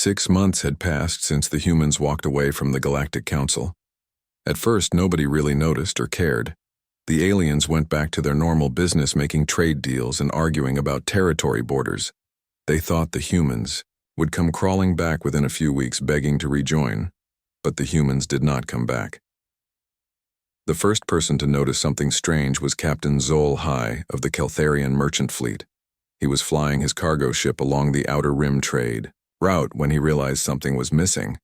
6 months had passed since the humans walked away from the Galactic Council. At first, nobody really noticed or cared. The aliens went back to their normal business, making trade deals and arguing about territory borders. They thought the humans would come crawling back within a few weeks, begging to rejoin, but the humans did not come back. The first person to notice something strange was Captain Zol High of the Keltharian merchant fleet. He was flying his cargo ship along the Outer Rim trade route when he realized something was missing.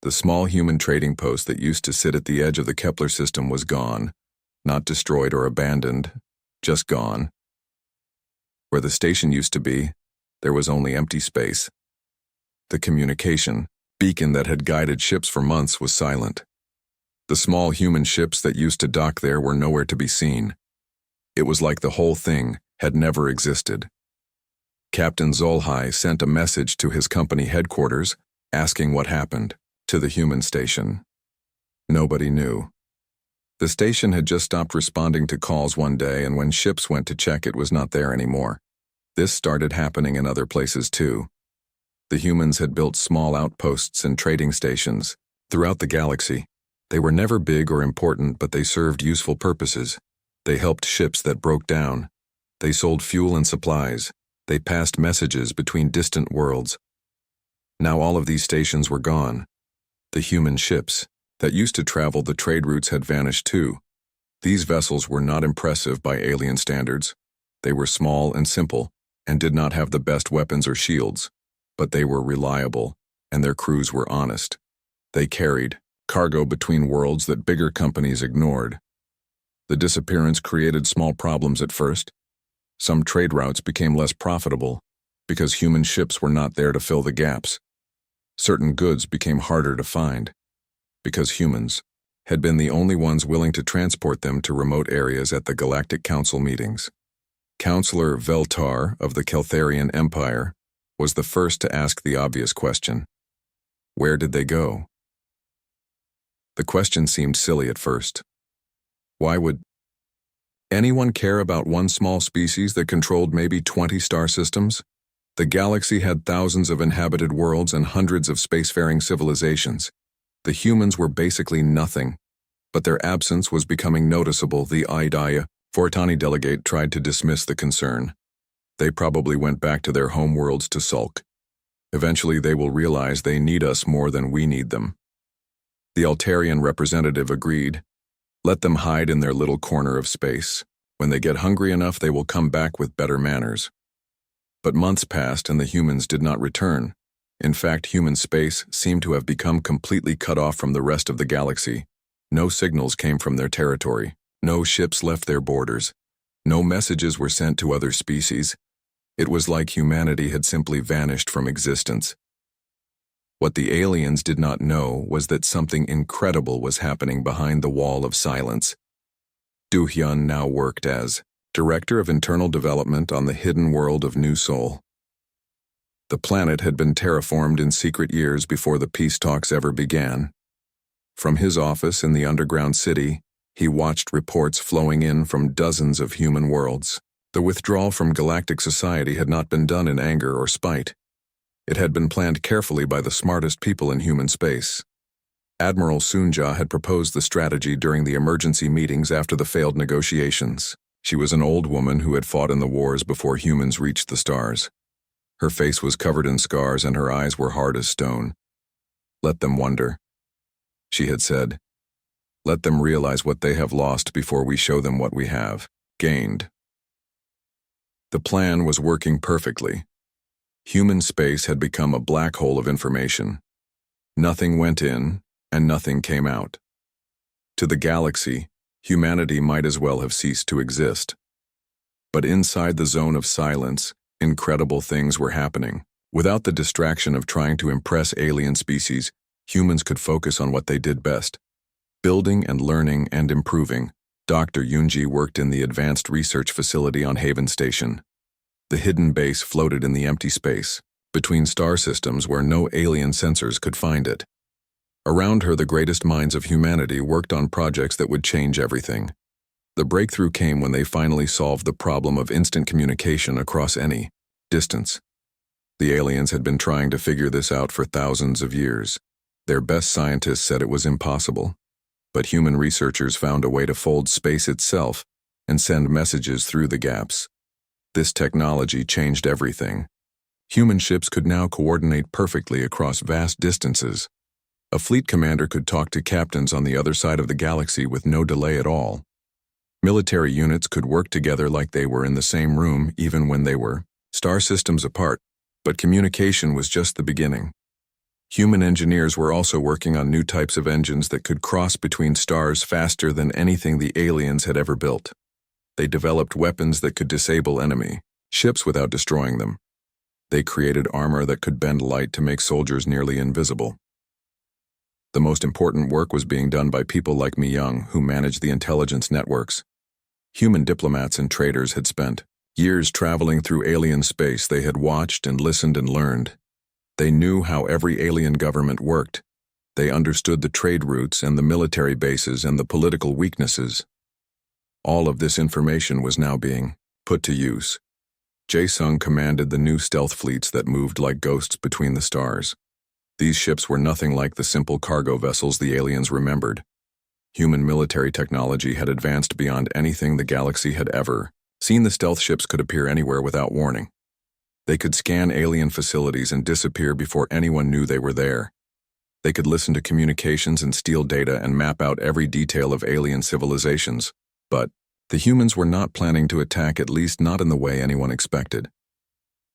The small human trading post that used to sit at the edge of the Kepler system was gone, not destroyed or abandoned, just gone. Where the station used to be, there was only empty space. The communication beacon that had guided ships for months was silent. The small human ships that used to dock there were nowhere to be seen. It was like the whole thing had never existed. Captain Zolhai sent a message to his company headquarters asking what happened to the human station. Nobody knew. The station had just stopped responding to calls one day, and when ships went to check, it was not there anymore. This started happening in other places too. The humans had built small outposts and trading stations throughout the galaxy. They were never big or important, but they served useful purposes. They helped ships that broke down. They sold fuel and supplies. They passed messages between distant worlds. Now all of these stations were gone. The human ships that used to travel the trade routes had vanished too. These vessels were not impressive by alien standards. They were small and simple and did not have the best weapons or shields, but they were reliable and their crews were honest. They carried cargo between worlds that bigger companies ignored. The disappearance created small problems at first. Some trade routes became less profitable because human ships were not there to fill the gaps. Certain goods became harder to find because humans had been the only ones willing to transport them to remote areas at the Galactic Council meetings. Counselor Veltar of the Keltharian Empire was the first to ask the obvious question. Where did they go? The question seemed silly at first. Why would anyone care about one small species that controlled maybe 20 star systems? The galaxy had thousands of inhabited worlds and hundreds of spacefaring civilizations. The humans were basically nothing, but their absence was becoming noticeable. The Idaya Fortani delegate tried to dismiss the concern. They probably went back to their home worlds to sulk. Eventually they will realize they need us more than we need them. The Altarian representative agreed. Let them hide in their little corner of space. When they get hungry enough, they will come back with better manners. But months passed and the humans did not return. In fact, human space seemed to have become completely cut off from the rest of the galaxy. No signals came from their territory. No ships left their borders. No messages were sent to other species. It was like humanity had simply vanished from existence. What the aliens did not know was that something incredible was happening behind the wall of silence. Du Hyun now worked as Director of Internal Development on the hidden world of New Sol. The planet had been terraformed in secret years before the peace talks ever began. From his office in the underground city, he watched reports flowing in from dozens of human worlds. The withdrawal from galactic society had not been done in anger or spite. It had been planned carefully by the smartest people in human space. Admiral Sunja had proposed the strategy during the emergency meetings after the failed negotiations. She was an old woman who had fought in the wars before humans reached the stars. Her face was covered in scars and her eyes were hard as stone. Let them wonder, she had said. Let them realize what they have lost before we show them what we have gained. The plan was working perfectly. Human space had become a black hole of information. Nothing went in, and nothing came out. To the galaxy, humanity might as well have ceased to exist. But inside the zone of silence, incredible things were happening. Without the distraction of trying to impress alien species, humans could focus on what they did best. Building and learning and improving. Dr. Yunji worked in the advanced research facility on Haven Station. The hidden base floated in the empty space, between star systems where no alien sensors could find it. Around her, the greatest minds of humanity worked on projects that would change everything. The breakthrough came when they finally solved the problem of instant communication across any distance. The aliens had been trying to figure this out for thousands of years. Their best scientists said it was impossible. But human researchers found a way to fold space itself and send messages through the gaps. This technology changed everything. Human ships could now coordinate perfectly across vast distances. A fleet commander could talk to captains on the other side of the galaxy with no delay at all. Military units could work together like they were in the same room even when they were star systems apart, but communication was just the beginning. Human engineers were also working on new types of engines that could cross between stars faster than anything the aliens had ever built. They developed weapons that could disable enemy ships without destroying them. They created armor that could bend light to make soldiers nearly invisible. The most important work was being done by people like Mi Young, who managed the intelligence networks. Human diplomats and traders had spent years traveling through alien space. They had watched and listened and learned. They knew how every alien government worked. They understood the trade routes and the military bases and the political weaknesses. All of this information was now being put to use. Jae-sung commanded the new stealth fleets that moved like ghosts between the stars. These ships were nothing like the simple cargo vessels the aliens remembered. Human military technology had advanced beyond anything the galaxy had ever seen. The stealth ships could appear anywhere without warning. They could scan alien facilities and disappear before anyone knew they were there. They could listen to communications and steal data and map out every detail of alien civilizations. But the humans were not planning to attack, at least not in the way anyone expected.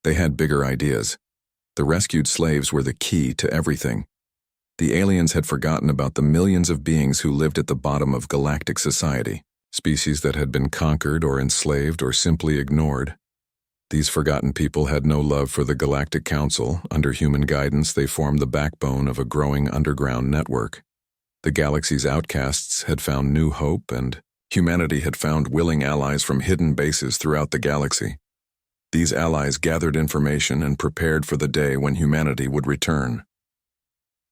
They had bigger ideas. The rescued slaves were the key to everything. The aliens had forgotten about the millions of beings who lived at the bottom of galactic society, species that had been conquered or enslaved or simply ignored. These forgotten people had no love for the Galactic Council. Under human guidance, they formed the backbone of a growing underground network. The galaxy's outcasts had found new hope, and humanity had found willing allies from hidden bases throughout the galaxy. These allies gathered information and prepared for the day when humanity would return.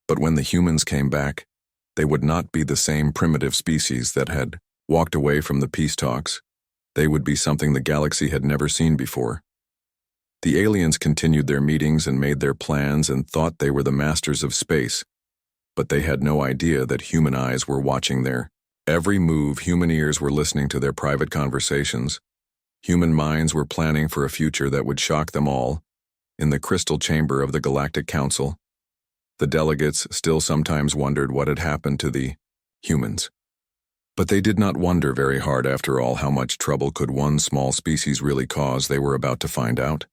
But when the humans came back, they would not be the same primitive species that had walked away from the peace talks. They would be something the galaxy had never seen before. The aliens continued their meetings and made their plans and thought they were the masters of space, but they had no idea that human eyes were watching their every move. Human ears were listening to their private conversations. Human minds were planning for a future that would shock them all. In the crystal chamber of the Galactic Council, the delegates still sometimes wondered what had happened to the humans. But they did not wonder very hard. After all, how much trouble could one small species really cause? They were about to find out.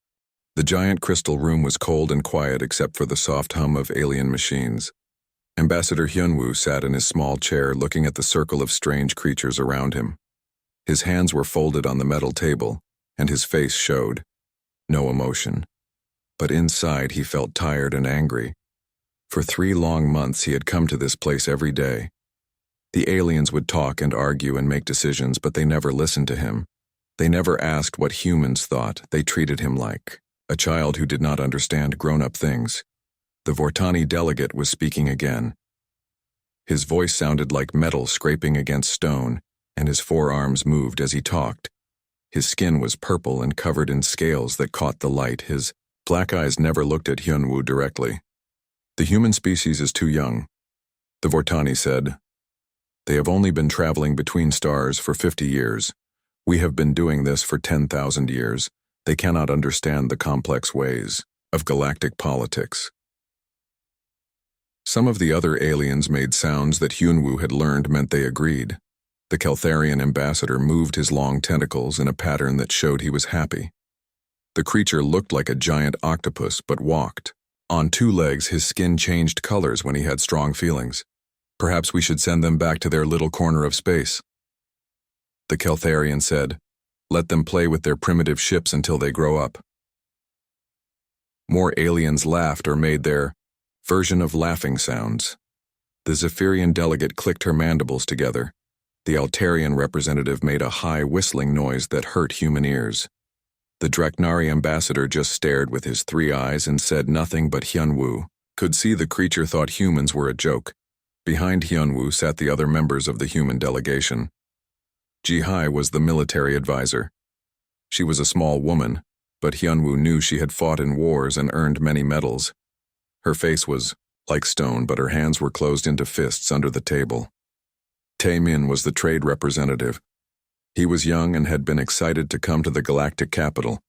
The giant crystal room was cold and quiet except for the soft hum of alien machines. Ambassador Hyunwoo sat in his small chair looking at the circle of strange creatures around him. His hands were folded on the metal table, and his face showed no emotion. But inside he felt tired and angry. For 3 long months he had come to this place every day. The aliens would talk and argue and make decisions, but they never listened to him. They never asked what humans thought. They treated him like a child who did not understand grown-up things. The Vortani delegate was speaking again. His voice sounded like metal scraping against stone, and his forearms moved as he talked. His skin was purple and covered in scales that caught the light. His black eyes never looked at Hyunwoo directly. The human species is too young, the Vortani said. They have only been traveling between stars for 50 years. We have been doing this for 10,000 years. They cannot understand the complex ways of galactic politics. Some of the other aliens made sounds that Hyunwoo had learned meant they agreed. The Keltharian ambassador moved his long tentacles in a pattern that showed he was happy. The creature looked like a giant octopus but walked. On 2 legs, his skin changed colors when he had strong feelings. Perhaps we should send them back to their little corner of space. The Keltharian said, let them play with their primitive ships until they grow up. More aliens laughed or made their version of laughing sounds. The Zephyrian delegate clicked her mandibles together. The Altarian representative made a high whistling noise that hurt human ears. The Draknari ambassador just stared with his 3 eyes and said nothing, but Hyunwoo could see the creature thought humans were a joke. Behind Hyunwoo sat the other members of the human delegation. Ji-hai was the military advisor. She was a small woman, but Hyunwoo knew she had fought in wars and earned many medals. Her face was like stone, but her hands were closed into fists under the table. Tae-min was the trade representative. He was young and had been excited to come to the Galactic capital.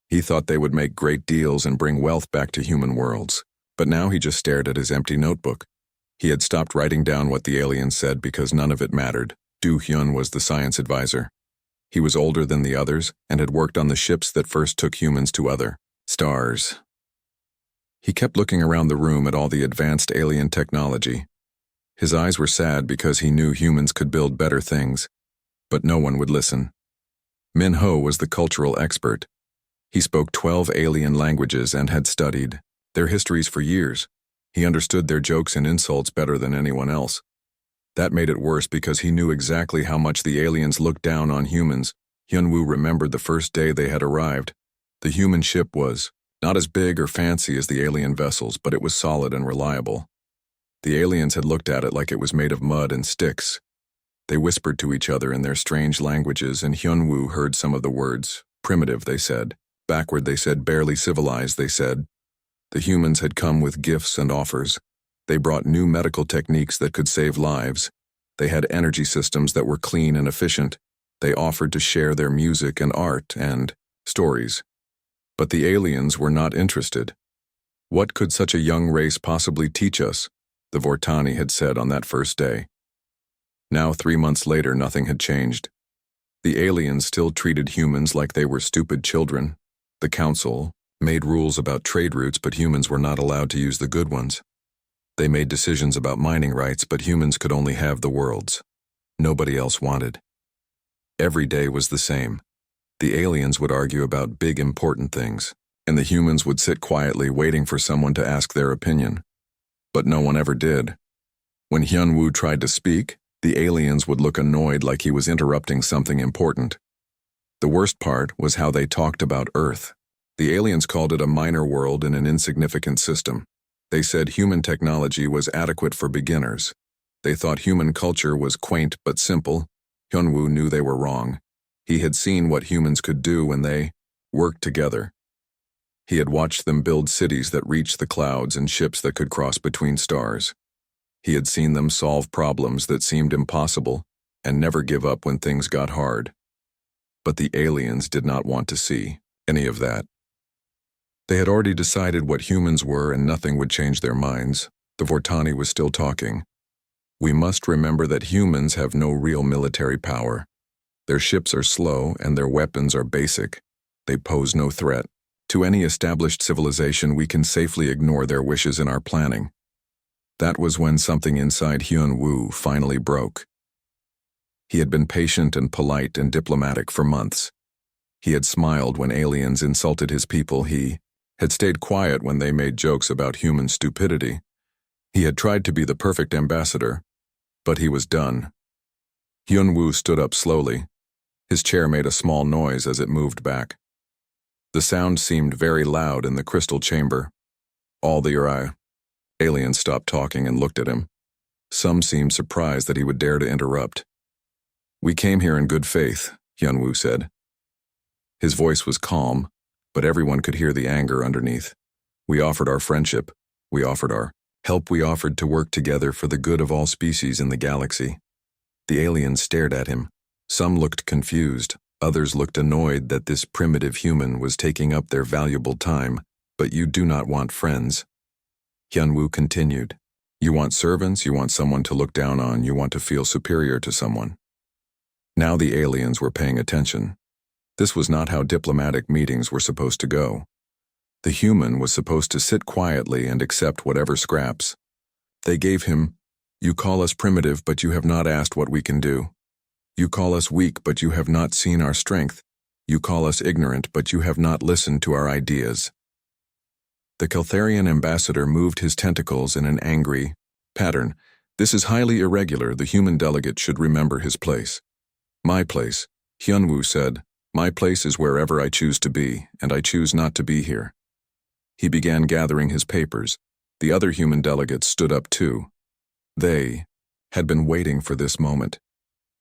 He thought they would make great deals and bring wealth back to human worlds. But now he just stared at his empty notebook. He had stopped writing down what the aliens said because none of it mattered. Do-hyun was the science advisor. He was older than the others and had worked on the ships that first took humans to other stars. He kept looking around the room at all the advanced alien technology. His eyes were sad because he knew humans could build better things, but no one would listen. Min-ho was the cultural expert. He spoke 12 alien languages and had studied their histories for years. He understood their jokes and insults better than anyone else. That made it worse because he knew exactly how much the aliens looked down on humans. Hyunwoo remembered the first day they had arrived. The human ship was not as big or fancy as the alien vessels, but it was solid and reliable. The aliens had looked at it like it was made of mud and sticks. They whispered to each other in their strange languages, and Hyunwoo heard some of the words. Primitive, they said. Backward, they said. Barely civilized, they said. The humans had come with gifts and offers. They brought new medical techniques that could save lives. They had energy systems that were clean and efficient. They offered to share their music and art and stories. But the aliens were not interested. What could such a young race possibly teach us? The Vortani had said on that first day. Now, 3 months later, nothing had changed. The aliens still treated humans like they were stupid children. The council made rules about trade routes, but humans were not allowed to use the good ones. They made decisions about mining rights, but humans could only have the worlds. Nobody else wanted. Every day was the same. The aliens would argue about big, important things, and the humans would sit quietly waiting for someone to ask their opinion. But no one ever did. When Hyunwoo tried to speak, the aliens would look annoyed like he was interrupting something important. The worst part was how they talked about Earth. The aliens called it a minor world in an insignificant system. They said human technology was adequate for beginners. They thought human culture was quaint but simple. Hyunwoo knew they were wrong. He had seen what humans could do when they worked together. He had watched them build cities that reached the clouds and ships that could cross between stars. He had seen them solve problems that seemed impossible and never give up when things got hard. But the aliens did not want to see any of that. They had already decided what humans were, and nothing would change their minds. The Vortani was still talking. We must remember that humans have no real military power. Their ships are slow and their weapons are basic. They pose no threat. To any established civilization, we can safely ignore their wishes in our planning. That was when something inside Hyunwoo finally broke. He had been patient and polite and diplomatic for months. He had smiled when aliens insulted his people. He had stayed quiet when they made jokes about human stupidity. He had tried to be the perfect ambassador, but he was done. Hyunwoo stood up slowly. His chair made a small noise as it moved back. The sound seemed very loud in the crystal chamber. All the aliens stopped talking and looked at him. Some seemed surprised that he would dare to interrupt. We came here in good faith, Hyunwoo said. His voice was calm, but everyone could hear the anger underneath. We offered our friendship. We offered our help. We offered to work together for the good of all species in the galaxy. The aliens stared at him. Some looked confused. Others looked annoyed that this primitive human was taking up their valuable time. But you do not want friends. Hyunwoo continued. You want servants, you want someone to look down on, you want to feel superior to someone. Now the aliens were paying attention. This was not how diplomatic meetings were supposed to go. The human was supposed to sit quietly and accept whatever scraps. They gave him, you call us primitive, but you have not asked what we can do. You call us weak, but you have not seen our strength. You call us ignorant, but you have not listened to our ideas. The Keltharian ambassador moved his tentacles in an angry pattern. This is highly irregular. The human delegate should remember his place. My place, Hyunwoo said. My place is wherever I choose to be, and I choose not to be here. He began gathering his papers. The other human delegates stood up too. They had been waiting for this moment.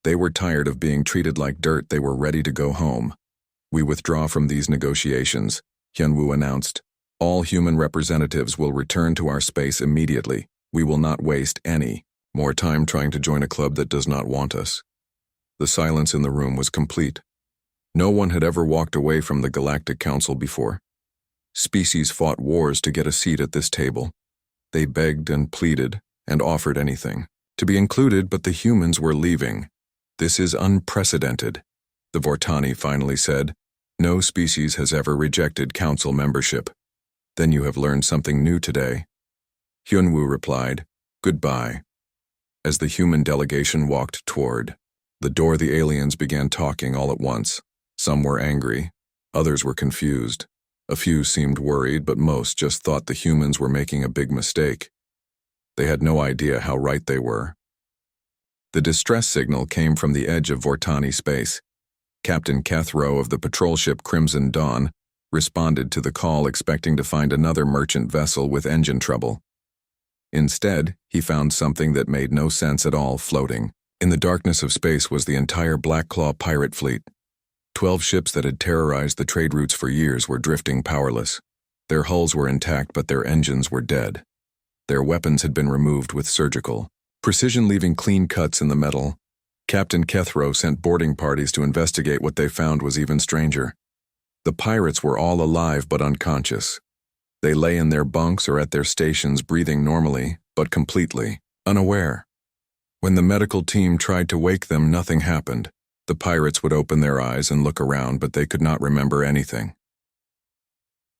They were tired of being treated like dirt. They were ready to go home. We withdraw from these negotiations, Hyunwoo announced. All human representatives will return to our space immediately. We will not waste any more time trying to join a club that does not want us. The silence in the room was complete. No one had ever walked away from the Galactic Council before. Species fought wars to get a seat at this table. They begged and pleaded and offered anything to be included, but the humans were leaving. This is unprecedented, the Vortani finally said. No species has ever rejected council membership. Then you have learned something new today. Hyunwoo replied, goodbye. As the human delegation walked toward the door, the aliens began talking all at once. Some were angry, others were confused. A few seemed worried, but most just thought the humans were making a big mistake. They had no idea how right they were. The distress signal came from the edge of Vortani space. Captain Kethro of the patrol ship Crimson Dawn responded to the call, expecting to find another merchant vessel with engine trouble. Instead, he found something that made no sense at all floating. In the darkness of space was the entire Black Claw pirate fleet. 12 ships that had terrorized the trade routes for years were drifting powerless. Their hulls were intact, but their engines were dead. Their weapons had been removed with surgical precision, leaving clean cuts in the metal. Captain Kethro sent boarding parties to investigate. What they found was even stranger. The pirates were all alive but unconscious. They lay in their bunks or at their stations, breathing normally, but completely unaware. When the medical team tried to wake them, nothing happened. The pirates would open their eyes and look around, but they could not remember anything.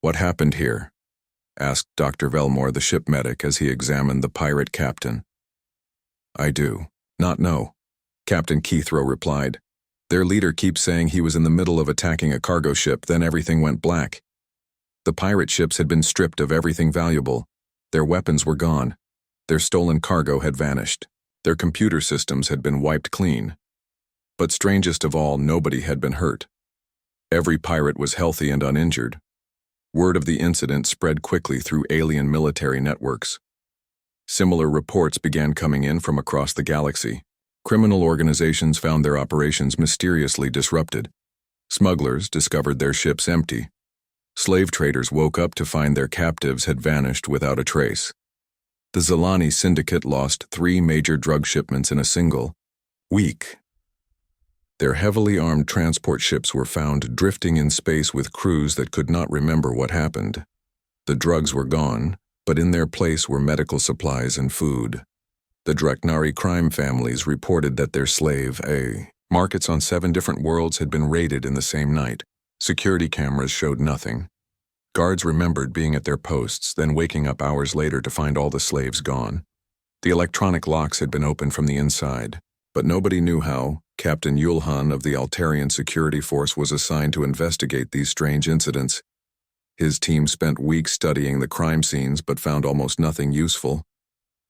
What happened here? Asked Dr. Velmore, the ship medic, as he examined the pirate captain. I do not know, Captain Kethro replied. Their leader keeps saying he was in the middle of attacking a cargo ship, then everything went black. The pirate ships had been stripped of everything valuable. Their weapons were gone. Their stolen cargo had vanished. Their computer systems had been wiped clean. But strangest of all, nobody had been hurt. Every pirate was healthy and uninjured. Word of the incident spread quickly through alien military networks. Similar reports began coming in from across the galaxy. Criminal organizations found their operations mysteriously disrupted. Smugglers discovered their ships empty. Slave traders woke up to find their captives had vanished without a trace. The Zilani Syndicate lost 3 major drug shipments in a single week. Their heavily armed transport ships were found drifting in space with crews that could not remember what happened. The drugs were gone, but in their place were medical supplies and food. The Draknari crime families reported that their slave markets on 7 different worlds had been raided in the same night. Security cameras showed nothing. Guards remembered being at their posts, then waking up hours later to find all the slaves gone. The electronic locks had been opened from the inside, but nobody knew how. Captain Yulhan of the Altarian Security Force was assigned to investigate these strange incidents. His team spent weeks studying the crime scenes but found almost nothing useful.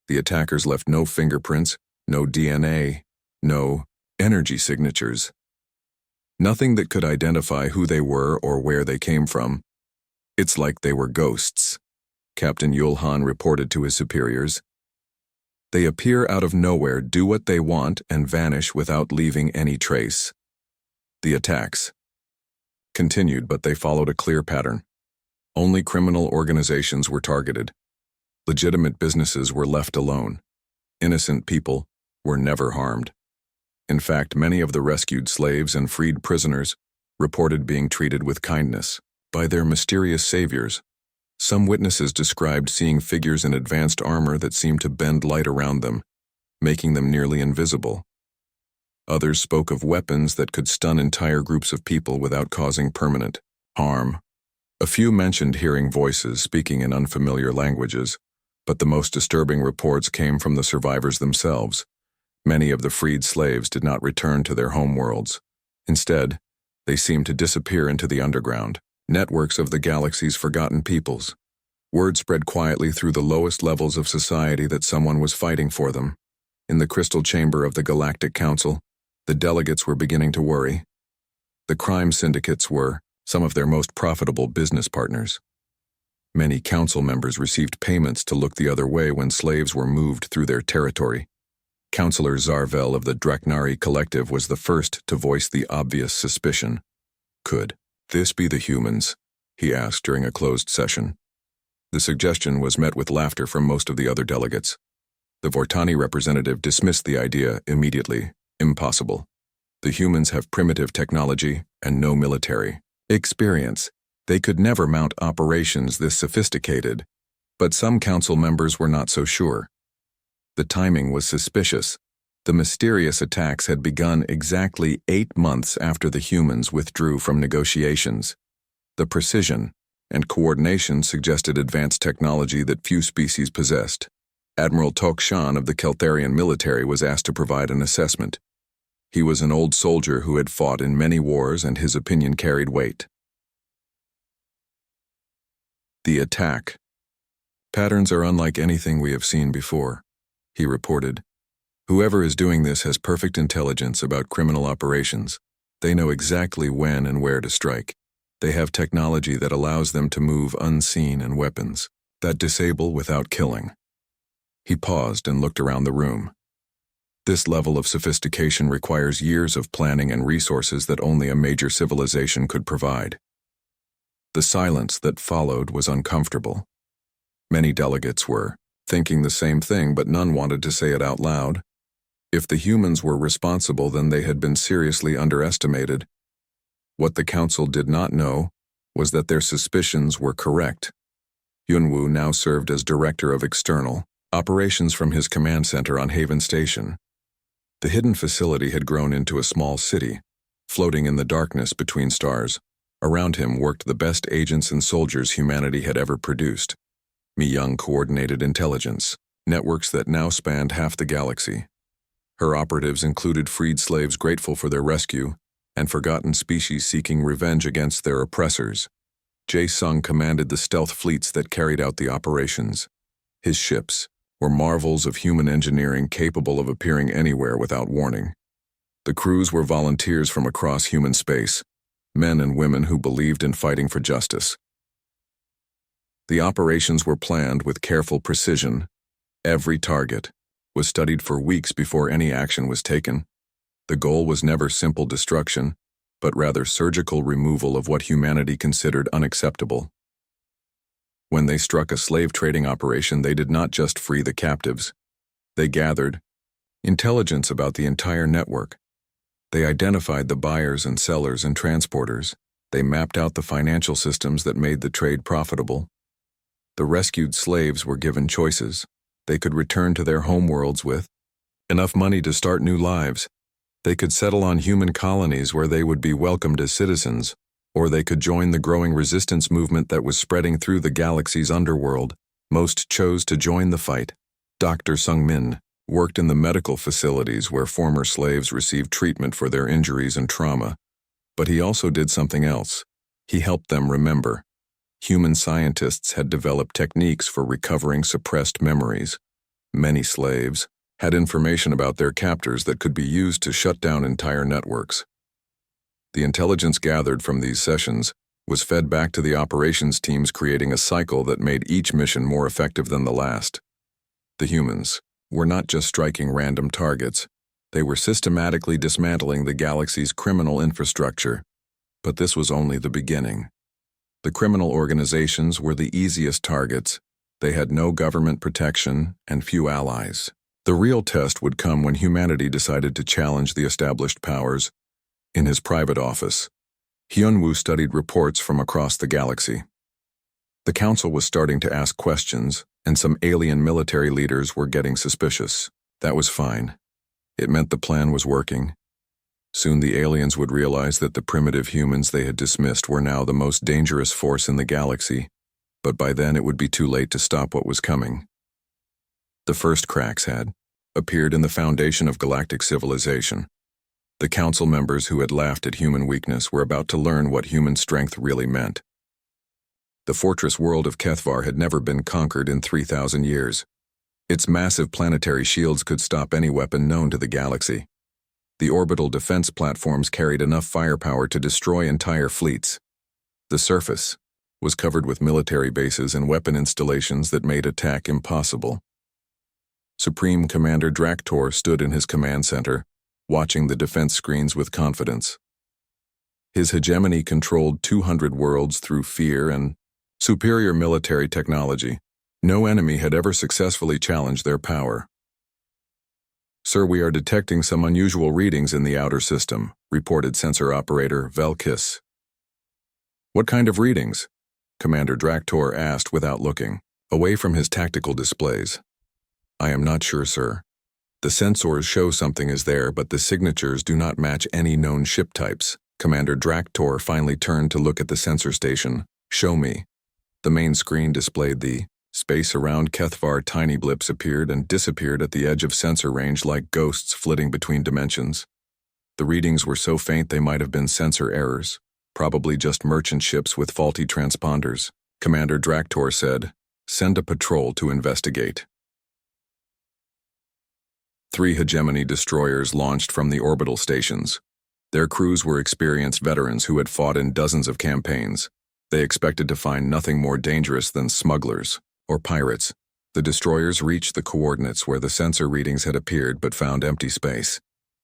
The attackers left no fingerprints, no DNA, no energy signatures. Nothing that could identify who they were or where they came from. It's like they were ghosts, Captain Yulhan reported to his superiors. They appear out of nowhere, do what they want, and vanish without leaving any trace. The attacks continued, but they followed a clear pattern. Only criminal organizations were targeted. Legitimate businesses were left alone. Innocent people were never harmed. In fact, many of the rescued slaves and freed prisoners reported being treated with kindness by their mysterious saviors. Some witnesses described seeing figures in advanced armor that seemed to bend light around them, making them nearly invisible. Others spoke of weapons that could stun entire groups of people without causing permanent harm. A few mentioned hearing voices speaking in unfamiliar languages, but the most disturbing reports came from the survivors themselves. Many of the freed slaves did not return to their homeworlds. Instead, they seemed to disappear into the underground, networks of the galaxy's forgotten peoples. Word spread quietly through the lowest levels of society that someone was fighting for them. In the crystal chamber of the Galactic Council, the delegates were beginning to worry. The crime syndicates were some of their most profitable business partners. Many council members received payments to look the other way when slaves were moved through their territory. Councillor Zarvel of the Draknari Collective was the first to voice the obvious suspicion. Could this be the humans?" he asked during a closed session. The suggestion was met with laughter from most of the other delegates. The Vortani representative dismissed the idea immediately. Impossible. The humans have primitive technology and no military experience. They could never mount operations this sophisticated, but some council members were not so sure. The timing was suspicious. The mysterious attacks had begun exactly 8 months after the humans withdrew from negotiations. The precision and coordination suggested advanced technology that few species possessed. Admiral Tokshan of the Keltharian military was asked to provide an assessment. He was an old soldier who had fought in many wars, and his opinion carried weight. The attack. "Patterns are unlike anything we have seen before," he reported. "Whoever is doing this has perfect intelligence about criminal operations. They know exactly when and where to strike. They have technology that allows them to move unseen and weapons that disable without killing." He paused and looked around the room. This level of sophistication requires years of planning and resources that only a major civilization could provide. The silence that followed was uncomfortable. Many delegates were thinking the same thing, but none wanted to say it out loud. If the humans were responsible, then they had been seriously underestimated. What the council did not know was that their suspicions were correct. Yunwu now served as director of external operations from his command center on Haven Station. The hidden facility had grown into a small city, floating in the darkness between stars. Around him worked the best agents and soldiers humanity had ever produced. Mi-Young coordinated intelligence, networks that now spanned half the galaxy. Her operatives included freed slaves grateful for their rescue and forgotten species seeking revenge against their oppressors. Jae-Sung commanded the stealth fleets that carried out the operations. His ships were marvels of human engineering capable of appearing anywhere without warning. The crews were volunteers from across human space, men and women who believed in fighting for justice. The operations were planned with careful precision. Every target was studied for weeks before any action was taken. The goal was never simple destruction, but rather surgical removal of what humanity considered unacceptable. When they struck a slave trading operation, they did not just free the captives. They gathered intelligence about the entire network. They identified the buyers and sellers and transporters. They mapped out the financial systems that made the trade profitable. The rescued slaves were given choices. They could return to their homeworlds with enough money to start new lives. They could settle on human colonies where they would be welcomed as citizens, or they could join the growing resistance movement that was spreading through the galaxy's underworld. Most chose to join the fight. Dr. Sung-min worked in the medical facilities where former slaves received treatment for their injuries and trauma. But he also did something else. He helped them remember. Human scientists had developed techniques for recovering suppressed memories. Many slaves had information about their captors that could be used to shut down entire networks. The intelligence gathered from these sessions was fed back to the operations teams, creating a cycle that made each mission more effective than the last. The humans were not just striking random targets. They were systematically dismantling the galaxy's criminal infrastructure. But this was only the beginning. The criminal organizations were the easiest targets. They had no government protection and few allies. The real test would come when humanity decided to challenge the established powers. In his private office, Hyunwoo studied reports from across the galaxy. The council was starting to ask questions, and some alien military leaders were getting suspicious. That was fine. It meant the plan was working. Soon the aliens would realize that the primitive humans they had dismissed were now the most dangerous force in the galaxy, but by then it would be too late to stop what was coming. The first cracks had appeared in the foundation of galactic civilization. The council members who had laughed at human weakness were about to learn what human strength really meant. The fortress world of Kethvar had never been conquered in 3,000 years. Its massive planetary shields could stop any weapon known to the galaxy. The orbital defense platforms carried enough firepower to destroy entire fleets. The surface was covered with military bases and weapon installations that made attack impossible. Supreme Commander Draktor stood in his command center, watching the defense screens with confidence. His hegemony controlled 200 worlds through fear and superior military technology. No enemy had ever successfully challenged their power. "Sir, we are detecting some unusual readings in the outer system," reported sensor operator Velkis. "What kind of readings?" Commander Draktor asked without looking away from his tactical displays. "I am not sure, sir. The sensors show something is there, but the signatures do not match any known ship types." Commander Draktor finally turned to look at the sensor station. "Show me." The main screen displayed the space around Kethvar. Tiny blips appeared and disappeared at the edge of sensor range like ghosts flitting between dimensions. The readings were so faint they might have been sensor errors, probably just merchant ships with faulty transponders. Commander Draktor said, "Send a patrol to investigate." 3 hegemony destroyers launched from the orbital stations. Their crews were experienced veterans who had fought in dozens of campaigns. They expected to find nothing more dangerous than smugglers or pirates. The destroyers reached the coordinates where the sensor readings had appeared but found empty space.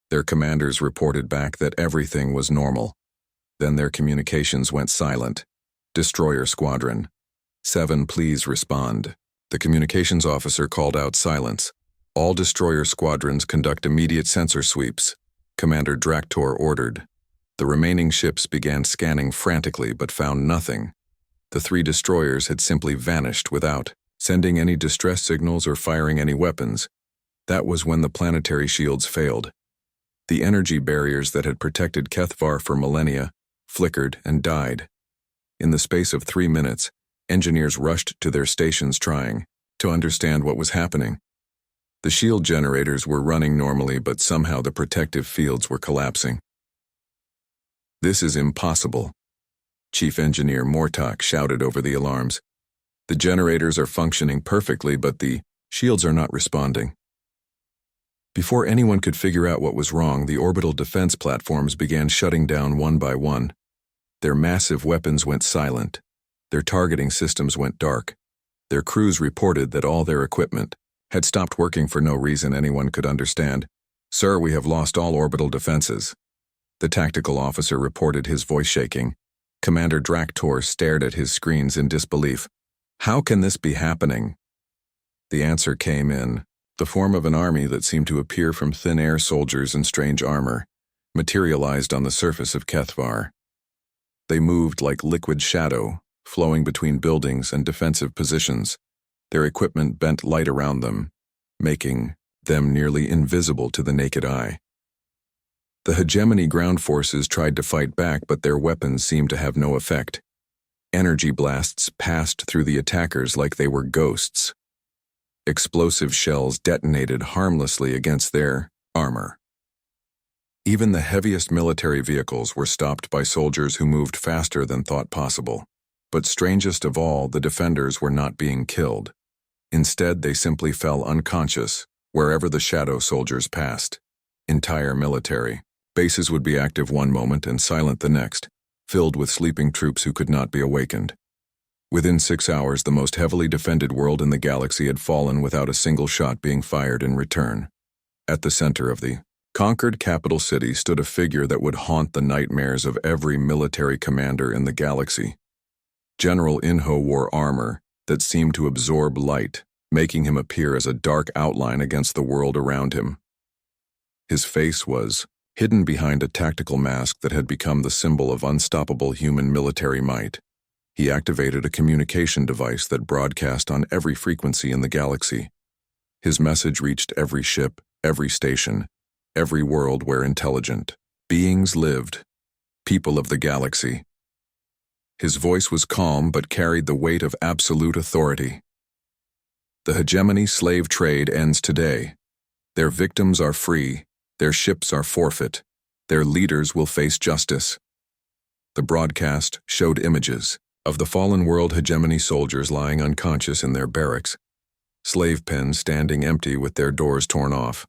Their commanders reported back that everything was normal. Then their communications went silent. "Destroyer Squadron 7, please respond." The communications officer called out silence. "All destroyer squadrons conduct immediate sensor sweeps," Commander Draktor ordered. The remaining ships began scanning frantically but found nothing. The 3 destroyers had simply vanished without sending any distress signals or firing any weapons. That was when the planetary shields failed. The energy barriers that had protected Kethvar for millennia flickered and died. In the space of 3 minutes, engineers rushed to their stations trying to understand what was happening. The shield generators were running normally, but somehow the protective fields were collapsing. "This is impossible," Chief Engineer Mortok shouted over the alarms. "The generators are functioning perfectly, but the shields are not responding." Before anyone could figure out what was wrong, the orbital defense platforms began shutting down one by one. Their massive weapons went silent. Their targeting systems went dark. Their crews reported that all their equipment had stopped working for no reason anyone could understand. "Sir, we have lost all orbital defenses," the tactical officer reported, his voice shaking. Commander Draktor stared at his screens in disbelief. "How can this be happening?" The answer came in the form of an army that seemed to appear from thin air. Soldiers in strange armor materialized on the surface of Kethvar. They moved like liquid shadow, flowing between buildings and defensive positions. Their equipment bent light around them, making them nearly invisible to the naked eye. The hegemony ground forces tried to fight back, but their weapons seemed to have no effect. Energy blasts passed through the attackers like they were ghosts. Explosive shells detonated harmlessly against their armor. Even the heaviest military vehicles were stopped by soldiers who moved faster than thought possible. But strangest of all, the defenders were not being killed. Instead, they simply fell unconscious wherever the shadow soldiers passed. Entire military bases would be active one moment and silent the next, filled with sleeping troops who could not be awakened. Within 6 hours, the most heavily defended world in the galaxy had fallen without a single shot being fired in return. At the center of the conquered capital city stood a figure that would haunt the nightmares of every military commander in the galaxy. General Inho wore armor that seemed to absorb light, making him appear as a dark outline against the world around him. His face was hidden behind a tactical mask that had become the symbol of unstoppable human military might. He activated a communication device that broadcast on every frequency in the galaxy. His message reached every ship, every station, every world where intelligent beings lived, people of the galaxy. His voice was calm but carried the weight of absolute authority. "The hegemony slave trade ends today. Their victims are free, their ships are forfeit, their leaders will face justice." The broadcast showed images of the fallen world hegemony soldiers lying unconscious in their barracks, slave pens standing empty with their doors torn off,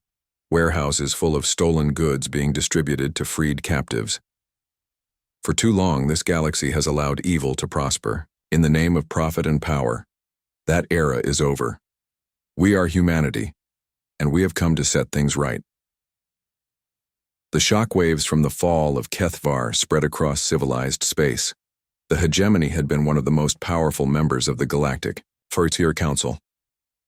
warehouses full of stolen goods being distributed to freed captives. For too long, this galaxy has allowed evil to prosper in the name of profit and power. That era is over. We are humanity, and we have come to set things right. The shockwaves from the fall of Kethvar spread across civilized space. The hegemony had been one of the most powerful members of the Galactic Frontier Council.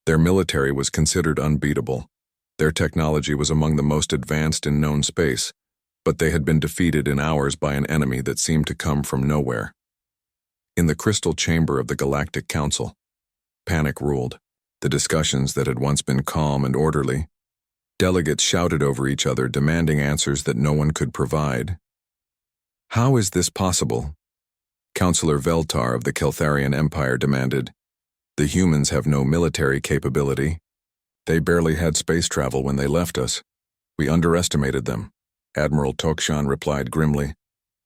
Their military was considered unbeatable. Their technology was among the most advanced in known space, but they had been defeated in hours by an enemy that seemed to come from nowhere. In the crystal chamber of the Galactic Council, panic ruled. The discussions that had once been calm and orderly, delegates shouted over each other, demanding answers that no one could provide. How is this possible? Councillor Veltar of the Keltharian Empire demanded. The humans have no military capability. They barely had space travel when they left us. We underestimated them, Admiral Tokshan replied grimly.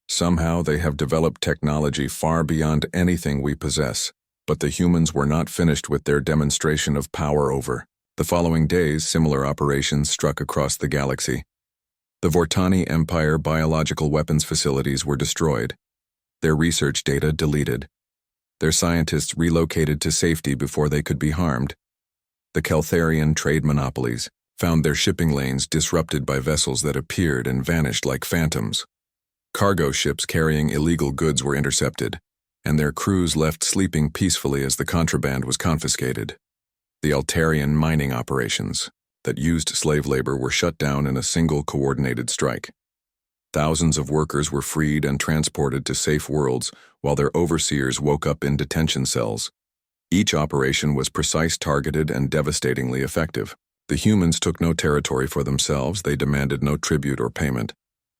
Somehow they have developed technology far beyond anything we possess, but the humans were not finished with their demonstration of power over. The following days, similar operations struck across the galaxy. The Vortani Empire biological weapons facilities were destroyed, their research data deleted. Their scientists relocated to safety before they could be harmed. The Keltharian trade monopolies found their shipping lanes disrupted by vessels that appeared and vanished like phantoms. Cargo ships carrying illegal goods were intercepted, and their crews left sleeping peacefully as the contraband was confiscated. The Altarian mining operations that used slave labor were shut down in a single coordinated strike. Thousands of workers were freed and transported to safe worlds while their overseers woke up in detention cells. Each operation was precise, targeted, and devastatingly effective. The humans took no territory for themselves. They demanded no tribute or payment.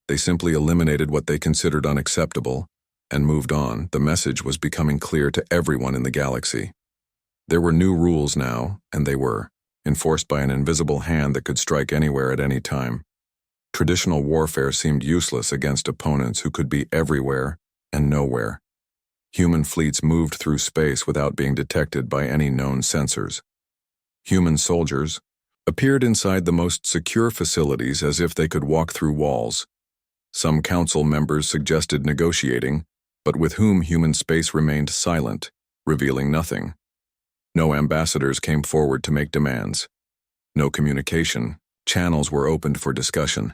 They simply eliminated what they considered unacceptable and moved on. The message was becoming clear to everyone in the galaxy. There were new rules now, and they were enforced by an invisible hand that could strike anywhere at any time. Traditional warfare seemed useless against opponents who could be everywhere and nowhere. Human fleets moved through space without being detected by any known sensors. Human soldiers appeared inside the most secure facilities as if they could walk through walls. Some council members suggested negotiating, but with whom human space remained silent, revealing nothing. No ambassadors came forward to make demands. No communication channels were opened for discussion.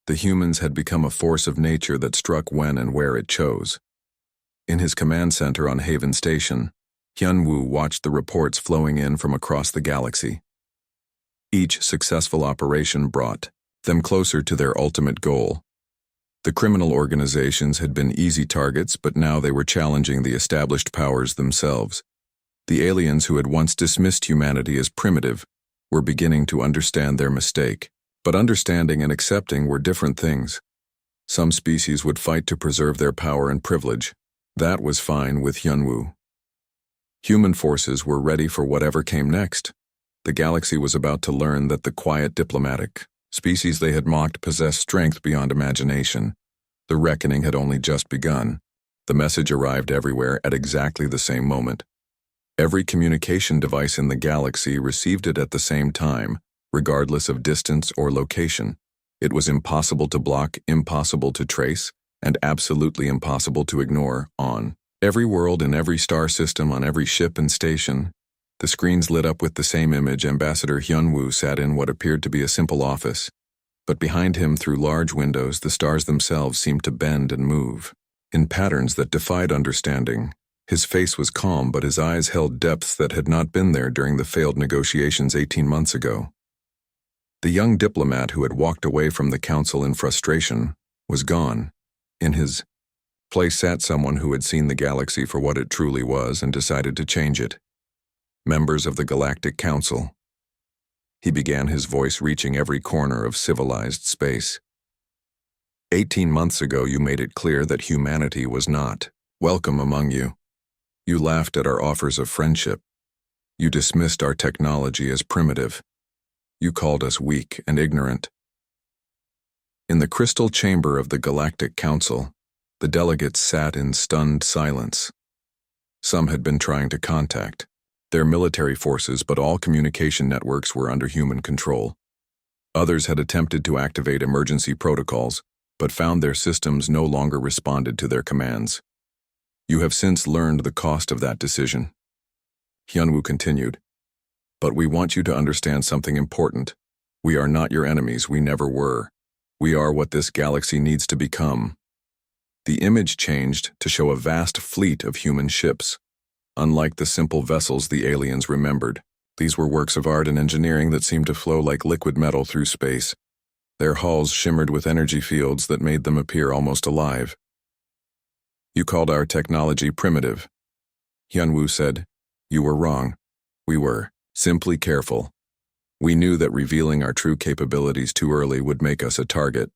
The humans had become a force of nature that struck when and where it chose. In his command center on Haven Station, Hyunwoo watched the reports flowing in from across the galaxy. Each successful operation brought them closer to their ultimate goal. The criminal organizations had been easy targets, but now they were challenging the established powers themselves. The aliens who had once dismissed humanity as primitive were beginning to understand their mistake. But understanding and accepting were different things. Some species would fight to preserve their power and privilege. That was fine with Hyunwoo. Human forces were ready for whatever came next. The galaxy was about to learn that the quiet diplomatic species they had mocked possessed strength beyond imagination. The reckoning had only just begun. The message arrived everywhere at exactly the same moment. Every communication device in the galaxy received it at the same time, regardless of distance or location. It was impossible to block, impossible to trace, and absolutely impossible to ignore. On every world in every star system, on every ship and station, the screens lit up with the same image. Ambassador Hyunwoo sat in what appeared to be a simple office, but behind him, through large windows, the stars themselves seemed to bend and move in patterns that defied understanding. His face was calm, but his eyes held depths that had not been there during the failed negotiations 18 months ago. The young diplomat who had walked away from the council in frustration was gone. In his place sat someone who had seen the galaxy for what it truly was and decided to change it. Members of the Galactic Council. He began, his voice reaching every corner of civilized space. 18 months ago, you made it clear that humanity was not welcome among you. You laughed at our offers of friendship. You dismissed our technology as primitive. You called us weak and ignorant. In the crystal chamber of the Galactic Council, the delegates sat in stunned silence. Some had been trying to contact their military forces, but all communication networks were under human control. Others had attempted to activate emergency protocols, but found their systems no longer responded to their commands. You have since learned the cost of that decision. Hyunwoo continued. But we want you to understand something important. We are not your enemies, we never were. We are what this galaxy needs to become. The image changed to show a vast fleet of human ships. Unlike the simple vessels the aliens remembered, these were works of art and engineering that seemed to flow like liquid metal through space. Their hulls shimmered with energy fields that made them appear almost alive. You called our technology primitive. Hyunwoo said, "You were wrong. We were simply careful. We knew that revealing our true capabilities too early would make us a target,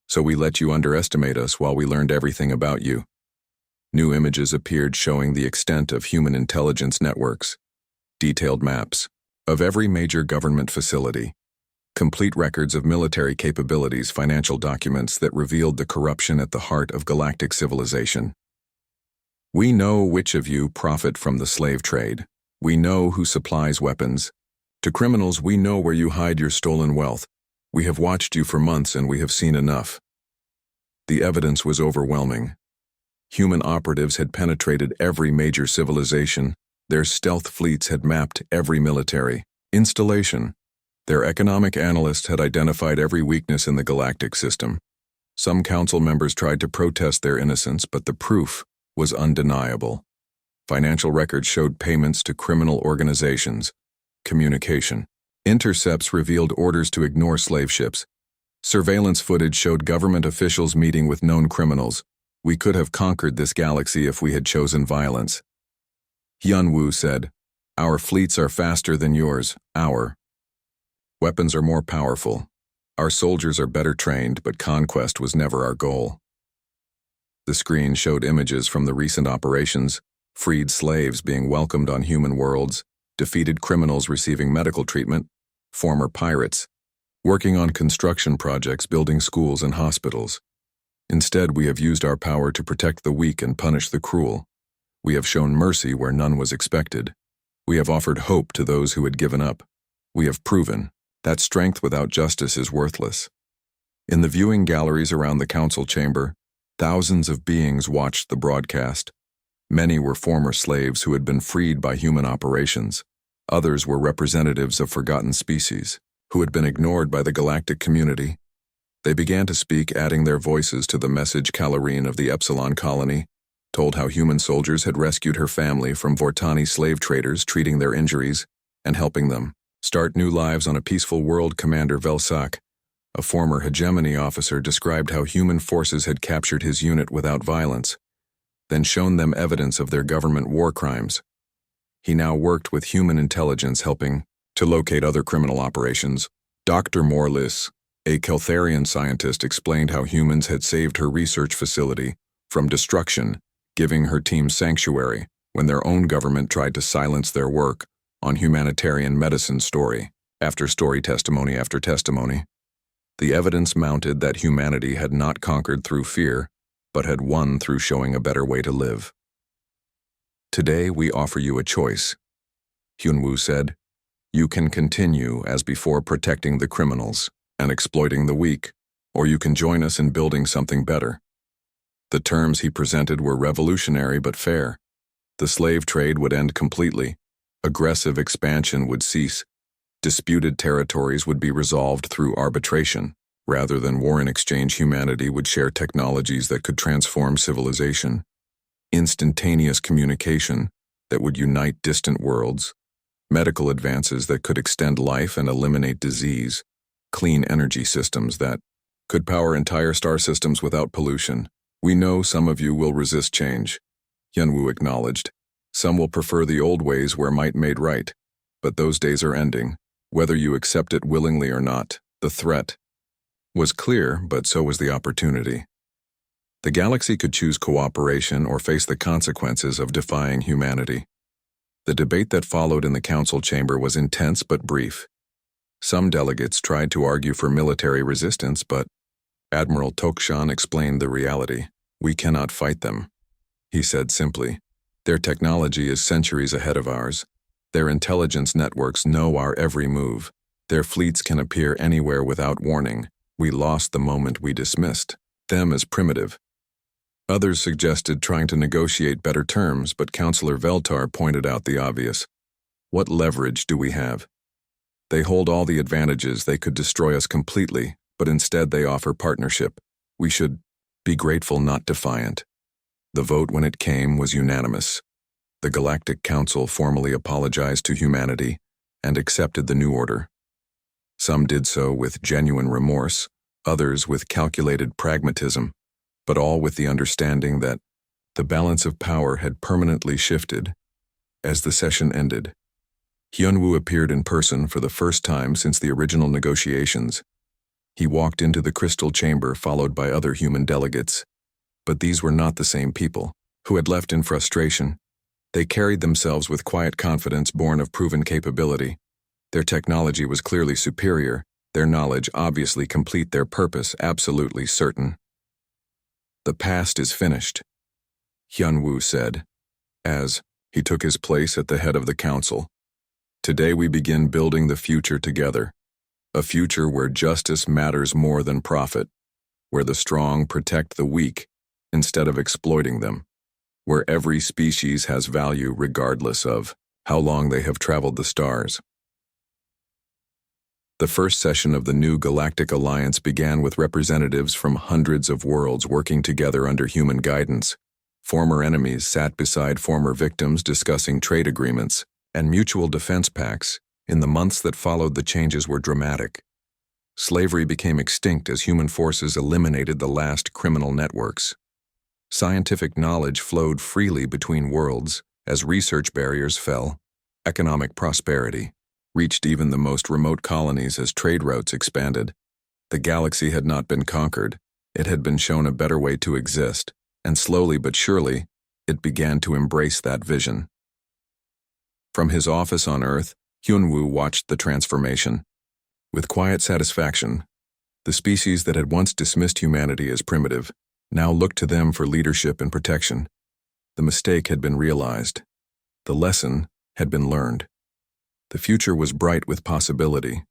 so we let you underestimate us while we learned everything about you." New images appeared showing the extent of human intelligence networks, detailed maps of every major government facility, complete records of military capabilities, financial documents that revealed the corruption at the heart of galactic civilization. "We know which of you profit from the slave trade. We know who supplies weapons. To criminals, we know where you hide your stolen wealth. We have watched you for months and we have seen enough." The evidence was overwhelming. Human operatives had penetrated every major civilization. Their stealth fleets had mapped every military installation. Their economic analysts had identified every weakness in the galactic system. Some council members tried to protest their innocence, but the proof was undeniable. Financial records showed payments to criminal organizations. Communication intercepts revealed orders to ignore slave ships. Surveillance footage showed government officials meeting with known criminals. We could have conquered this galaxy if we had chosen violence. Hyunwoo said, "Our fleets are faster than yours. Our weapons are more powerful. Our soldiers are better trained, but conquest was never our goal." The screen showed images from the recent operations, freed slaves being welcomed on human worlds, defeated criminals receiving medical treatment, former pirates, working on construction projects, building schools and hospitals. Instead, we have used our power to protect the weak and punish the cruel. We have shown mercy where none was expected. We have offered hope to those who had given up. We have proven that strength without justice is worthless. In the viewing galleries around the council chamber, thousands of beings watched the broadcast. Many were former slaves who had been freed by human operations. Others were representatives of forgotten species, who had been ignored by the galactic community. They began to speak, adding their voices to the message. Calorine of the Epsilon colony told how human soldiers had rescued her family from Vortani slave traders, treating their injuries and helping them start new lives on a peaceful world. Commander Velsak, a former hegemony officer, described how human forces had captured his unit without violence, then shown them evidence of their government war crimes. He now worked with human intelligence, helping to locate other criminal operations. Dr. Morlis, a Keltharian scientist, explained how humans had saved her research facility from destruction, giving her team sanctuary when their own government tried to silence their work on humanitarian medicine. Story after story, testimony after testimony. The evidence mounted that humanity had not conquered through fear, but had won through showing a better way to live. "Today we offer you a choice," Hyunwoo said. "You can continue as before, protecting the criminals and exploiting the weak, or you can join us in building something better." The terms he presented were revolutionary but fair. The slave trade would end completely. Aggressive expansion would cease. Disputed territories would be resolved through arbitration. Rather than war in exchange, humanity would share technologies that could transform civilization. Instantaneous communication that would unite distant worlds. Medical advances that could extend life and eliminate disease. Clean energy systems that could power entire star systems without pollution. "We know some of you will resist change," Hyunwoo acknowledged. "Some will prefer the old ways where might made right. But those days are ending, whether you accept it willingly or not." The threat was clear, but so was the opportunity. The galaxy could choose cooperation or face the consequences of defying humanity. The debate that followed in the council chamber was intense but brief. Some delegates tried to argue for military resistance, but Admiral Tokshan explained the reality. "We cannot fight them," he said simply. "Their technology is centuries ahead of ours. Their intelligence networks know our every move. Their fleets can appear anywhere without warning. We lost the moment we dismissed them as primitive." Others suggested trying to negotiate better terms, but Councillor Veltar pointed out the obvious. "What leverage do we have? They hold all the advantages. They could destroy us completely, but instead they offer partnership. We should be grateful, not defiant. The vote, when it came, was unanimous. The Galactic Council formally apologized to humanity and accepted the new order. Some did so with genuine remorse, others with calculated pragmatism, but all with the understanding that the balance of power had permanently shifted. As the session ended, Hyunwoo appeared in person for the first time since the original negotiations. He walked into the crystal chamber followed by other human delegates. But these were not the same people who had left in frustration. They carried themselves with quiet confidence born of proven capability. Their technology was clearly superior, their knowledge obviously complete, their purpose absolutely certain. "The past is finished," Hyunwoo said, as he took his place at the head of the council. "Today we begin building the future together. A future where justice matters more than profit, where the strong protect the weak instead of exploiting them, where every species has value regardless of how long they have traveled the stars." The first session of the new Galactic Alliance began with representatives from hundreds of worlds working together under human guidance. Former enemies sat beside former victims discussing trade agreements and mutual defense pacts. In the months that followed, the changes were dramatic. Slavery became extinct as human forces eliminated the last criminal networks. Scientific knowledge flowed freely between worlds as research barriers fell. Economic prosperity reached even the most remote colonies as trade routes expanded. The galaxy had not been conquered, it had been shown a better way to exist, and slowly but surely, it began to embrace that vision. From his office on Earth, Hyunwoo watched the transformation. With quiet satisfaction, the species that had once dismissed humanity as primitive now looked to them for leadership and protection. The mistake had been realized. The lesson had been learned. The future was bright with possibility.